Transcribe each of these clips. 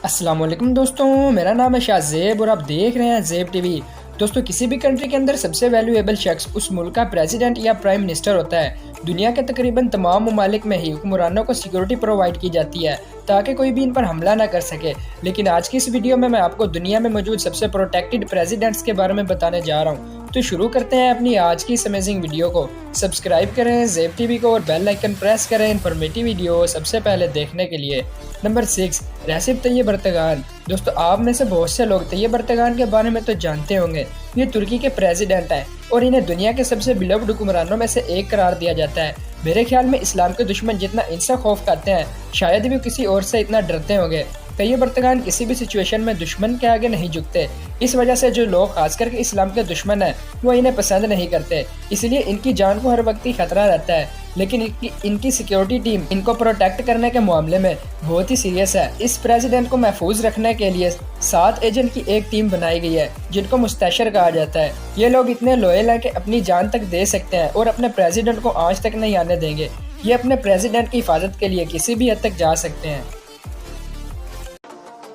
अस्सलाम वालेकुम दोस्तों, मेरा नाम है शाहज़ेब और आप देख रहे हैं ज़ेब टीवी। दोस्तों, किसी भी कंट्री के अंदर सबसे वैल्यूएबल शख्स उस मुल्क का प्रेसिडेंट या प्राइम मिनिस्टर होता है। दुनिया के तकरीबन तमाम ममालिक में ही हुक्मरानों को सिक्योरिटी प्रोवाइड की जाती है ताकि कोई भी इन पर हमला ना कर सके। लेकिन आज की इस वीडियो में मैं आपको दुनिया में मौजूद सबसे प्रोटेक्टेड प्रेसिडेंट्स के बारे में बताने जा रहा हूँ। तो शुरू करते हैं अपनी आज की इस अमेजिंग वीडियो को। सब्सक्राइब करें ज़ेब टीवी को और बेल आइकन प्रेस करें इन्फॉर्मेटिव वीडियो सबसे पहले देखने के लिए। Number 6, Recep Tayyip Erdogan. दोस्तों, आप में से बहुत से लोग तैयब एर्दोगान के बारे में तो जानते होंगे। ये तुर्की के प्रेसिडेंट हैं और इन्हें दुनिया के सबसे बिलव्ड हुक्मरानों में से एक करार दिया जाता है। मेरे ख्याल में इस्लाम के दुश्मन जितना इनसे खौफ खाते हैं, शायद भी किसी और से इतना डरते होंगे। तैयब एर्दोगान किसी भी सिचुएशन में दुश्मन के आगे नहीं झुकते। इस वजह से जो लोग खास करके इस्लाम के दुश्मन हैं वो इन्हें पसंद नहीं करते, इसलिए इनकी जान को हर वक्त ही खतरा रहता है। लेकिन इनकी सिक्योरिटी टीम इनको प्रोटेक्ट करने के मामले में बहुत ही सीरियस है। इस प्रेसिडेंट को महफूज रखने के लिए 7 एजेंट की एक टीम बनाई गई है जिनको मुस्तशर कहा जाता है। ये लोग इतने लॉयल हैं कि अपनी जान तक दे सकते हैं और अपने प्रेसिडेंट को आंच तक नहीं आने देंगे। ये अपने प्रेसिडेंट की हिफाजत के लिए किसी भी हद तक जा सकते हैं।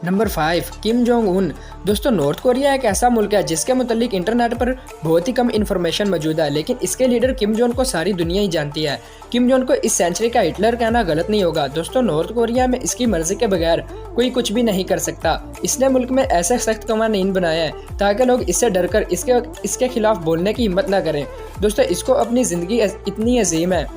Number 5, Kim Jong Un. दोस्तों, नॉर्थ कोरिया एक ऐसा मुल्क है जिसके मुतालिक इंटरनेट पर बहुत ही कम इन्फॉर्मेशन मौजूद है, लेकिन इसके लीडर किम जोंग को सारी दुनिया ही जानती है। किम जोंग को इस सेंचुरी का हिटलर कहना गलत नहीं होगा। दोस्तों, नॉर्थ कोरिया में इसकी मर्जी के बगैर कोई कुछ भी नहीं कर सकता। इसने मुल्क में ऐसे सख्त कवानीन बनाए हैं ताकि लोग इससे डरकर इसके खिलाफ बोलने की हिम्मत न करें। दोस्तों, इसको अपनी जिंदगी इतनी अजीम है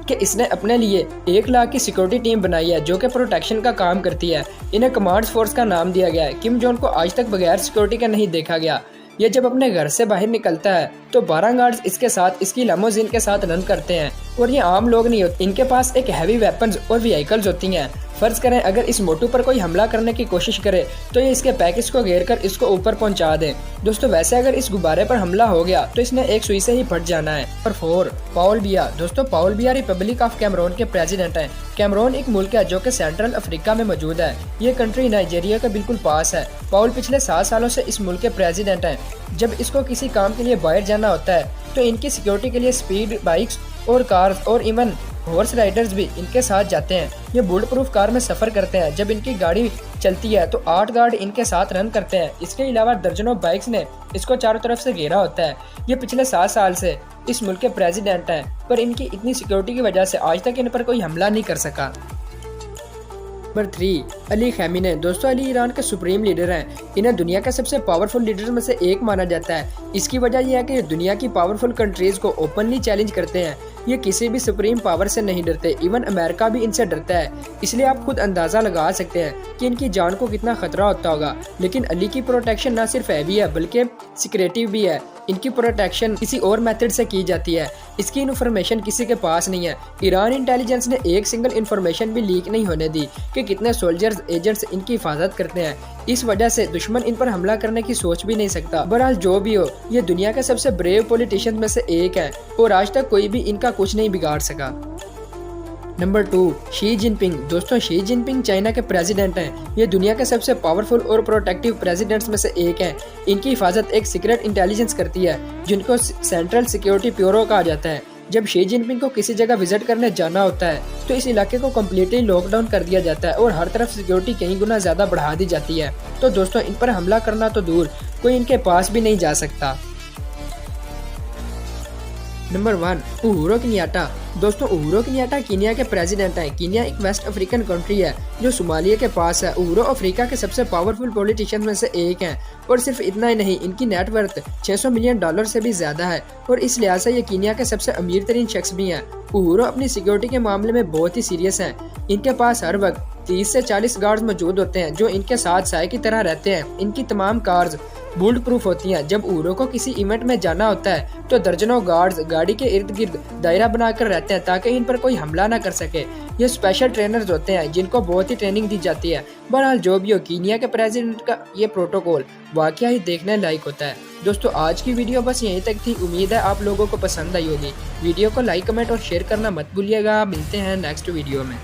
कि इसने अपने लिए 1 लाख की सिक्योरिटी टीम बनाई है जो कि प्रोटेक्शन का काम करती है। इन्हें कमांड फोर्स का नाम दिया गया है। किम जोंग को आज तक बगैर सिक्योरिटी के नहीं देखा गया। ये जब अपने घर से बाहर निकलता है तो 12 गार्ड्स इसके साथ इसकी लैमोजीन के साथ रन करते हैं और ये आम लोग नहीं होते। इनके पास एक हैवी वेपन्स और व्हीकल्स होती हैं। फर्ज करें अगर इस मोटू पर कोई हमला करने की कोशिश करे तो ये इसके पैकेज को घेर कर इसको ऊपर पहुंचा दे। दोस्तों, वैसे अगर इस गुब्बारे पर हमला हो गया तो इसने एक सुई से ही फट जाना है। नंबर 4, पाउल बिया। दोस्तों, पाउल बिया रिपब्लिक ऑफ कैमरून के प्रेसिडेंट हैं। कैमरून एक मुल्क है जो कि सेंट्रल अफ्रीका में मौजूद है। ये कंट्री नाइजीरिया के बिल्कुल पास है। पाउल पिछले 7 सालों से इस मुल्क के प्रेसिडेंट हैं। जब इसको किसी काम के लिए बाहर जाना होता है तो इनकी सिक्योरिटी के लिए स्पीड बाइक्स और कार्स और इवन हॉर्स राइडर्स भी इनके साथ जाते हैं। ये बुलेट प्रूफ कार में सफर करते हैं। जब इनकी गाड़ी चलती है तो 8 गार्ड इनके साथ रन करते हैं। इसके अलावा दर्जनों बाइक्स ने इसको चारों तरफ से घेरा होता है। ये पिछले 7 साल से इस मुल्क के प्रेसिडेंट हैं, पर इनकी इतनी सिक्योरिटी की वजह से आज तक इन पर कोई हमला नहीं कर सका। नंबर 3, अली खैमिने। दोस्तों, अली ईरान के सुप्रीम लीडर हैं। इन्हें दुनिया के सबसे पावरफुल लीडर में से एक माना जाता है। इसकी वजह यह है कि दुनिया की पावरफुल कंट्रीज को ओपनली चैलेंज करते हैं। ये किसी भी सुप्रीम पावर से नहीं डरते, इवन अमेरिका भी इनसे डरता है। इसलिए आप खुद अंदाजा लगा सकते हैं कि इनकी जान को कितना खतरा होता होगा। लेकिन अली की प्रोटेक्शन न सिर्फ हैवी है बल्कि सिक्रेटिव भी है। इनकी प्रोटेक्शन किसी और मेथड से की जाती है। इसकी इन्फॉर्मेशन किसी के पास नहीं है। ईरान इंटेलिजेंस ने एक सिंगल इन्फॉर्मेशन भी लीक नहीं होने दी कि कितने सोल्जर्स एजेंट्स इनकी हिफाजत करते हैं। इस वजह से दुश्मन इन पर हमला करने की सोच भी नहीं सकता। बहरहाल जो भी हो, ये दुनिया के सबसे ब्रेव पॉलिटिशियन में से एक है और आज तक कोई भी इनका कुछ नहीं बिगाड़ सका। Number 2, Xi Jinping. दोस्तों, शी जिनपिंग चाइना के प्रेसिडेंट हैं। ये दुनिया के सबसे पावरफुल और प्रोटेक्टिव प्रेसिडेंट्स में से एक हैं। इनकी हिफाजत एक सीक्रेट इंटेलिजेंस करती है जिनको सेंट्रल सिक्योरिटी ब्यूरो कहा जाता है। जब शी जिनपिंग को किसी जगह विजिट करने जाना होता है तो इस इलाके को कम्प्लीटली लॉकडाउन कर दिया जाता है और हर तरफ सिक्योरिटी कई गुना ज्यादा बढ़ा दी जाती है। तो दोस्तों, इन पर हमला करना तो दूर, कोई इनके पास भी नहीं जा सकता। Number 1, Uhuru Kenyatta. दोस्तों, उहुरो केन्याटा कीनिया के प्रेसिडेंट हैं। कीनिया एक वेस्ट अफ्रीकन कंट्री है जो सोमालिया के पास है। उहुरो अफ्रीका के सबसे पावरफुल पॉलिटिशियन में से एक हैं और सिर्फ इतना ही नहीं, इनकी नेटवर्थ $600 मिलियन से भी ज्यादा है और इस लिहाज से ये कीनिया के सबसे अमीर तरीन शख्स भी हैं। उहुरो अपनी सिक्योरिटी के मामले में बहुत ही सीरियस हैं। इनके पास हर वक्त 30 से 40 गार्ड्स मौजूद होते हैं जो इनके साथ साए की तरह रहते हैं। इनकी तमाम कार्स बुलेट प्रूफ होती हैं। जब उहुरो को किसी इवेंट में जाना होता है तो दर्जनों गार्ड्स गाड़ी के इर्द गिर्द दायरा बनाकर रहते हैं ताकि इन पर कोई हमला ना कर सके। ये स्पेशल ट्रेनर्स होते हैं जिनको बहुत ही ट्रेनिंग दी जाती है। बहरहाल जो भी हो, कीनिया के प्रेसिडेंट का ये प्रोटोकॉल वाकई ही देखने लायक होता है। दोस्तों, आज की वीडियो बस यहीं तक थी। उम्मीद है आप लोगों को पसंद आई होगी। वीडियो को लाइक, कमेंट और शेयर करना मत भूलिएगा। मिलते हैं नेक्स्ट वीडियो में।